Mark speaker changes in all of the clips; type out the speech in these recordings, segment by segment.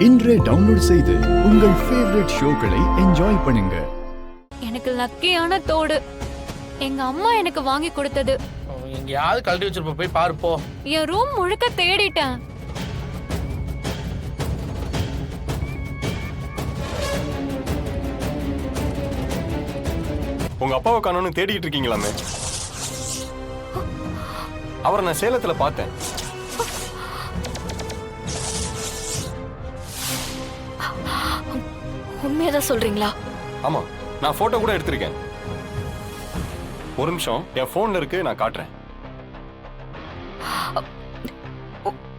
Speaker 1: இன்றே டவுன்லோட் செய்து உங்கள் ஃபேவரட் ஷோக்களை என்ஜாய் பண்ணுங்க.
Speaker 2: எனக்கு லக்கியான தோடு எங்க அம்மா எனக்கு வாங்கி கொடுத்தது.
Speaker 3: எங்கயாவது கழட்டி வச்சிருப்ப, போய் பாரு போ.
Speaker 2: என் ரூம் முழுக்க தேடிட்டேன்.
Speaker 4: உங்க அப்பாவை காணோன்னு தேடிட்டு இருக்கீங்களாமே. அவரை நான் சேலத்துல பார்த்தேன்.
Speaker 2: உண்மையதான் சொல்றீங்களா?
Speaker 4: ஆமா, நான் போட்டோ கூட எடுத்திருக்கேன். ஒரு நிமிஷம், என் போன்ல இருக்கு, நான் காட்டுறேன்.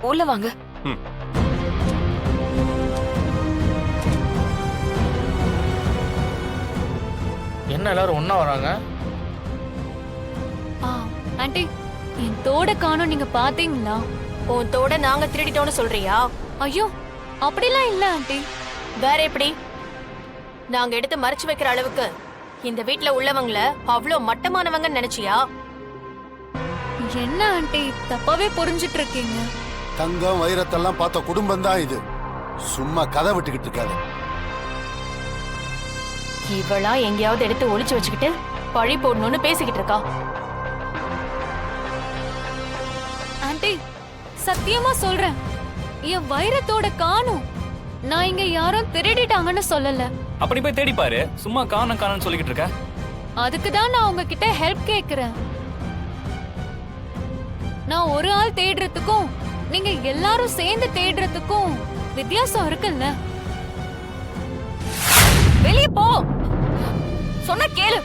Speaker 2: உள்ள வாங்க.
Speaker 3: என்ன எல்லாரும் ஒண்ணா வராங்க?
Speaker 2: ஆண்டி, என் தோட காணோம், நீங்க பாத்தீங்களா?
Speaker 5: உன் தோட நாங்க திருடிட்டோம்னு சொல்றியா?
Speaker 2: ஐயோ, அப்படிலாம் இல்ல ஆண்டி.
Speaker 5: வேற எப்படி? நாங்க எடுத்து மறைச்சு வைக்கிற அளவுக்கு இந்த வீட்ல உள்ளவங்கள அவ்வளோ மட்டமானவங்கன்னு நினைச்சியா?
Speaker 2: என்ன ஆண்டி, தப்பாவே புரிஞ்சிட்டு இருக்கீங்க.
Speaker 6: தங்கம் வைரத்தெல்லாம் பார்த்த குடும்பம் தான் இது. சும்மா கதை விட்டுக்கிட்டு இருக்காது.
Speaker 5: இவளா எங்கேயாவது எடுத்து ஒளிச்சு வச்சுக்கிட்டு பழி போடணும்னு பேசிக்கிட்டு இருக்கா.
Speaker 2: ஆண்டி, சத்தியமா சொல்றேன், என் வைரத்தோட காணோம். நான் இங்க யாரும் திருடிட்டாங்கன்னு சொல்லல.
Speaker 7: அப்படி போய் தேடி பாரு. சும்மா காணன்னு சொல்லிக்கிட்டு இருக்க.
Speaker 2: அதுக்கு தான் நான் உங்ககிட்ட ஹெல்ப் கேக்குறேன். நான் ஒரு ஆள் தேடுறதுக்கும் நீங்க எல்லாரும் சேர்ந்து தேடுறதுக்கும் வித்தியாசம் இருக்குல்ல.
Speaker 5: வெளியே போ, சொன்ன கேளு.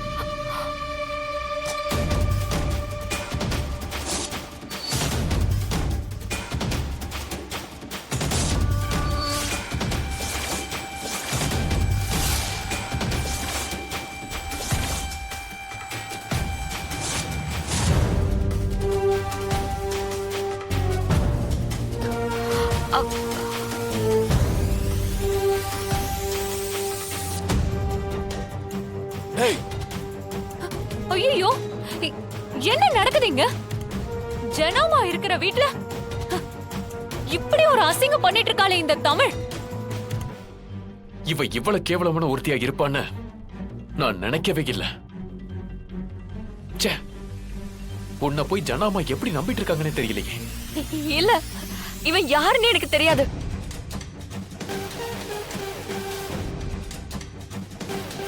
Speaker 2: ஐயோ, என்ன நடக்குதுங்க? ஜனமா இருக்கிற வீட்ல இப்படி ஒரு அசிங்கம் பண்ணிட்டு இருக்காளே இந்த தமிழ்.
Speaker 8: இவ இவ்வளவு கேவலமான ஒருத்தியா இருப்பான்னு நான் நினைக்கவே இல்லை. உன்னை போய் ஜனாமா எப்படி நம்பிட்டு இருக்காங்கன்னு தெரியலையே.
Speaker 5: இல்ல, இவன் யாருன்னு எனக்கு தெரியாது.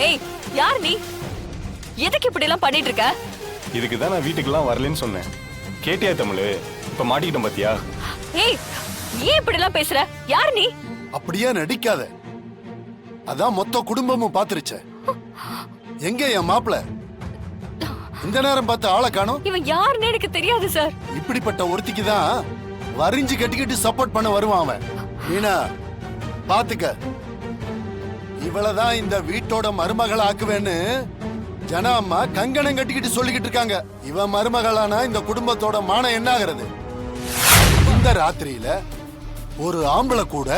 Speaker 5: ஏய், யார் நீ? எதுக்கு இப்படி எல்லாம் பண்ணிட்டு இருக்க?
Speaker 4: இதுக்குதான் நான் வீட்டுக்கெல்லாம் வரலன்னு சொன்னேன். கேட்டியா தமிழ்? இப்ப மாட்டிக்கிட்டோம் பாத்தியா?
Speaker 5: ஏய், ஏன் இப்படி எல்லாம் பேசுற? யார் நீ?
Speaker 6: அப்படியே நடிக்காத. அதான் மொத்த குடும்பமும் பாத்துருச்ச. எங்க என் மாப்பிள்ள? இந்த நேரம் பார்த்து ஆளை காணோம்.
Speaker 5: இவன் யாருன்னு எனக்கு தெரியாது சார்.
Speaker 6: இப்படிப்பட்ட ஒருத்திக்கு தான் வரிஞ்சு கட்டிக்கிட்டு சப்போர்ட் பண்ண வருவான் அவன். மீனா, பாத்துக்க. இவளதான் இந்த வீட்டோட மருமகளை ஆக்குவேன்னு ஜனா அம்மா கங்கணம் கட்டிக்கிட்டு சொல்லிக்கிட்டு இருக்காங்க. இவன் மருமகளானா இந்த குடும்பத்தோட மானம் என்ன ஆகிறது? இந்த ராத்திரியில ஒரு ஆம்பளை கூட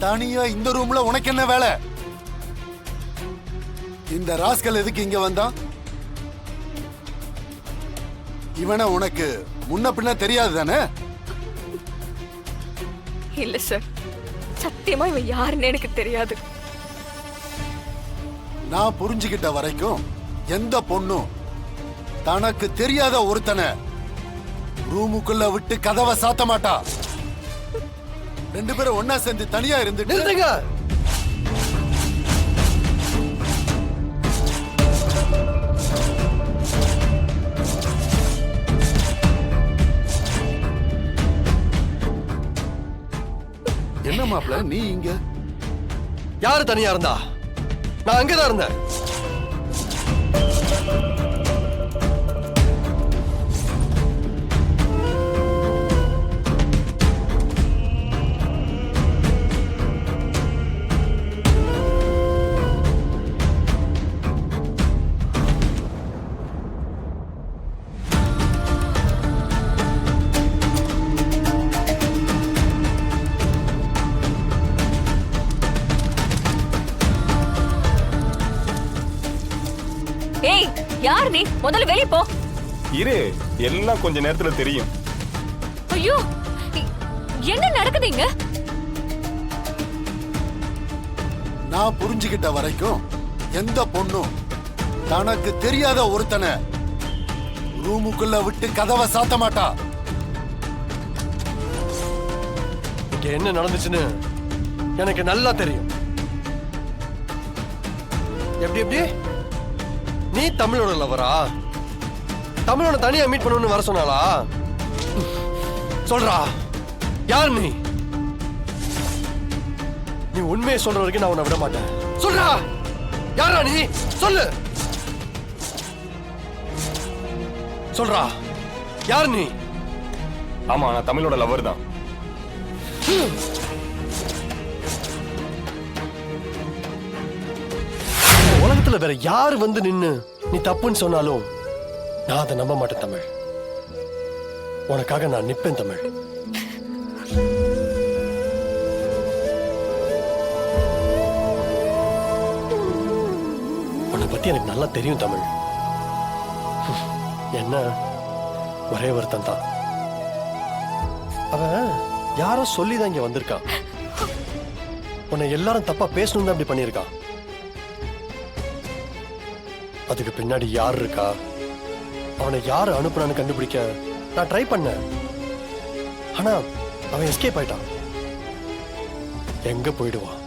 Speaker 6: தனியா இந்த ரூம்ல உனக்கு என்ன வேலை? இந்த ராஸ்கல் எதுக்கு இங்க வந்தான்? இவனை உனக்கு முன்ன பின்ன தெரியாது தானே?
Speaker 5: இல்ல சார், சத்தியமா இவன் யாருன்னு எனக்கு தெரியாது.
Speaker 6: நான் புரிஞ்சுக்கிட்ட வரைக்கும் எந்த பொண்ணும் தனக்கு தெரியாத ஒருத்தனை ரூமுக்குள்ள விட்டு கதவை சாத்த மாட்டா. ரெண்டு பேரும் ஒன்னா சேர்ந்து தனியா இருந்துட்டு என்ன மாப்ள நீ இங்க?
Speaker 9: யாரு தனியா இருந்தா? நான் அங்கதான் இருந்தேன்.
Speaker 5: ஏய், யார் நீ? முதல்ல வெளிய போ.
Speaker 4: இரு, எல்லாம் கொஞ்ச நேரத்துல தெரியும்.
Speaker 2: ஐயோ, என்ன நடக்குதுங்க?
Speaker 6: நான் புரிஞ்சுக்கிட்ட வரைக்கும் எந்த பொண்ணும் தனக்கு தெரியாத ஒருத்தனை ரூமுக்குள்ள விட்டு கதவை சாத்த மாட்டா.
Speaker 9: இங்க என்ன நடந்துச்சுன்னு எனக்கு நல்லா தெரியும். எப்படி எப்படி நீ தமிழோட லவரா? தமிழோட தனியா மீட் பண்ணணும்னு வர சொன்னாளா? சொல்றா, யார் நீ? நீ உண்மையை சொல்ற வரைக்கும் நான் உன்னை விட மாட்டேன். சொல்றா, யாரா நீ? சொல்லு. சொல்றா, யார் நீ?
Speaker 4: ஆமா, நான் தமிழோட லவர் தான்.
Speaker 9: உலகத்துல வேற யாரு வந்து நின்னு நீ தப்புன்னு சொன்னாலும் நான் அதை நம்ப மாட்டேன் தமிழ். உனக்காக நான் நிப்பேன் தமிழ். உன்னை பத்தி எனக்கு நல்லா தெரியும் தமிழ். என்ன ஒரே வருத்தம் தான். அவன் யாரோ சொல்லிதான் இங்க வந்திருக்கான். உன்னை எல்லாரும் தப்பா பேசணும் தான் அப்படி பண்ணியிருக்கான். அதுக்கு பின்னாடி யார் இருக்கா, அவனை யார் அனுப்புனான்னு கண்டுபிடிக்க நான் ட்ரை பண்ணேன். ஆனா அவன் எஸ்கேப் ஆயிட்டான். எங்க போயிடுவான்?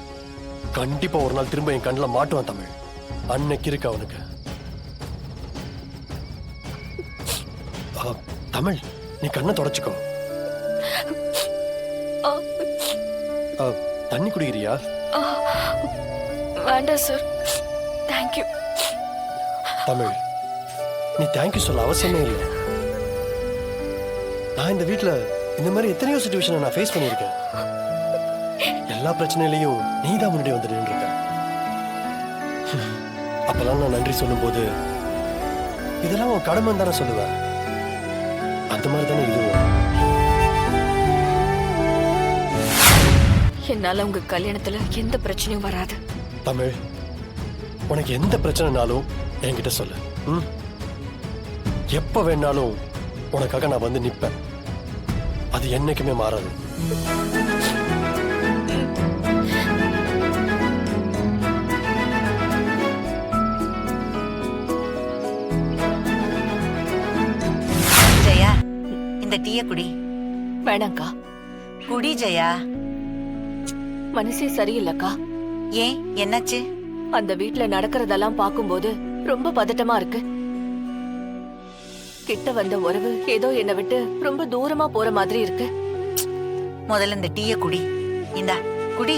Speaker 9: கண்டிப்பா ஒரு நாள் திரும்ப என் கண்ணில் மாட்டுவான் தமிழ். அன்னைக்கு இருக்கா அவனுக்கு. தமிழ், நீ கண்ணை தொடச்சுக்கோ. தண்ணி குடிக்கிறியா?
Speaker 5: வேண்டாம் சார், தேங்க்யூ.
Speaker 9: தமிழ், நீ தேங்க்யூ சொல்ல அவசியமே இல்லை. நான் இந்த வீட்ல இந்த மாதிரி எத்தனையோ சிச்சுவேஷனை நான் ஃபேஸ் பண்ணியிருக்கேன். எல்லா பிரச்சனையிலையும் நீ தான் முன்னாடி வந்து நின்றுருக்க. அப்பெல்லாம் நான் நன்றி சொல்லும் போது இதெல்லாம் உன் கடமைன்னு தானே சொல்லுவேன். அந்த மாதிரி தானே இதுவும்.
Speaker 5: என்னால உங்க கல்யாணத்துல எந்த பிரச்சனையும் வராது.
Speaker 9: தமிழ், உனக்கு எந்த பிரச்சனைனாலும் என்கிட்ட சொல்லு. எப்ப வேணாலும் உனக்காக நான் வந்து நிப்பேன். அது என்னைக்குமே மாறாது.
Speaker 10: ஜெயா, இந்த டீய குடி.
Speaker 5: வேணாங்க்கா.
Speaker 10: குடி ஜெயா.
Speaker 5: மனசே சரியில்லக்கா.
Speaker 10: ஏன், என்னாச்சு?
Speaker 5: அந்த வீட்ல நடக்கிறதெல்லாம் பார்க்கும்போது ரொம்ப பதட்டமா இருக்கு. கிட்ட வந்த உறவு ஏதோ என்னை விட்டு ரொம்ப தூரமா போற மாதிரி இருக்கு.
Speaker 10: முதல்ல இந்த டீய குடி. இந்தா குடி.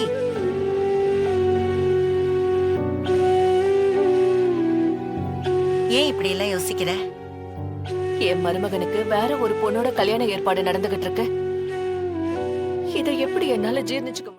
Speaker 10: ஏன் இப்படி எல்லாம் யோசிக்கிற?
Speaker 5: என் மருமகனுக்கு வேற ஒரு பொண்ணோட கல்யாண ஏற்பாடு நடந்துகிட்டு இருக்கு. இதை எப்படி என்னால ஜீர்ணிச்சுக்க